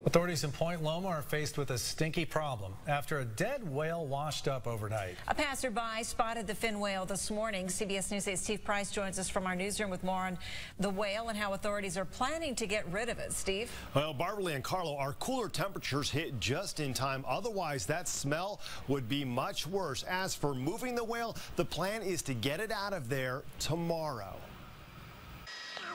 Authorities in Point Loma are faced with a stinky problem after a dead whale washed up overnight. A passerby spotted the fin whale this morning. CBS News 8's Steve Price joins us from our newsroom with more on the whale and how authorities are planning to get rid of it. Steve? Well, Barberly and Carlo, our cooler temperatures hit just in time. Otherwise, that smell would be much worse. As for moving the whale, the plan is to get it out of there tomorrow.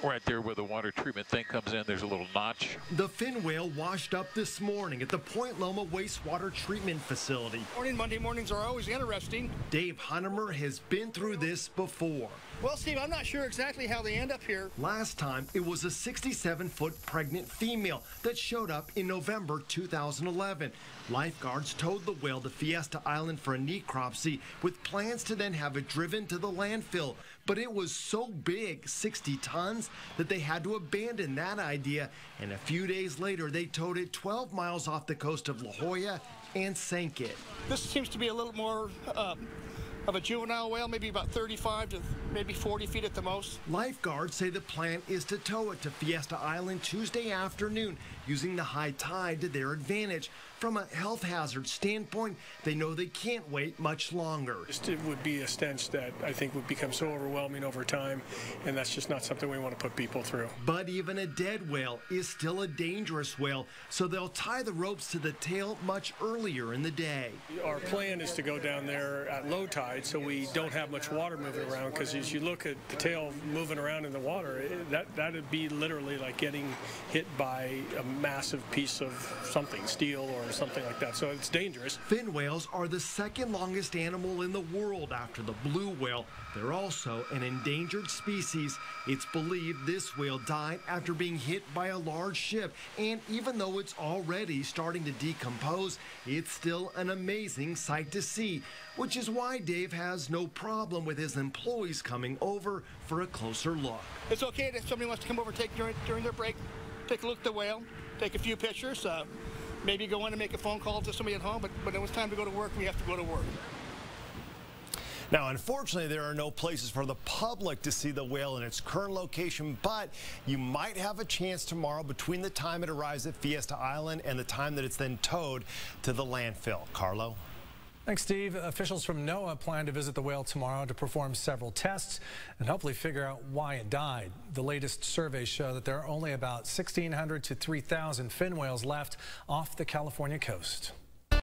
Right there where the water treatment thing comes in, there's a little notch. The fin whale washed up this morning at the Point Loma wastewater treatment facility. Monday mornings are always interesting. Dave Hunnemer has been through this before. Well, Steve, I'm not sure exactly how they end up here. Last time, it was a 67-foot pregnant female that showed up in November 2011. Lifeguards towed the whale to Fiesta Island for a necropsy with plans to then have it driven to the landfill. But it was so big, 60 tons, that they had to abandon that idea. And a few days later, they towed it 12 miles off the coast of La Jolla and sank it. This seems to be a little more of a juvenile whale, maybe about 35 to maybe 40 feet at the most. Lifeguards say the plan is to tow it to Fiesta Island Tuesday afternoon, using the high tide to their advantage. From a health hazard standpoint, they know they can't wait much longer. It would be a stench that I think would become so overwhelming over time, and that's just not something we want to put people through. But even a dead whale is still a dangerous whale, so they'll tie the ropes to the tail much earlier in the day. Our plan is to go down there at low tide so we don't have much water moving around, because as you look at the tail moving around in the water, that would be literally like getting hit by a massive piece of something, steel or something like that, so it's dangerous. Fin whales are the second longest animal in the world after the blue whale. They're also an endangered species. It's believed this whale died after being hit by a large ship, and even though it's already starting to decompose, it's still an amazing sight to see, which is why Dave has no problem with his employees coming over for a closer look. It's okay if somebody wants to come over during their break, take a look at the whale, take a few pictures, maybe go in and make a phone call to somebody at home, but when it's time to go to work, we have to go to work. Now, unfortunately, there are no places for the public to see the whale in its current location, but you might have a chance tomorrow between the time it arrives at Fiesta Island and the time that it's then towed to the landfill. Carlo? Thanks, Steve. Officials from NOAA plan to visit the whale tomorrow to perform several tests and hopefully figure out why it died. The latest surveys show that there are only about 1,600 to 3,000 fin whales left off the California coast.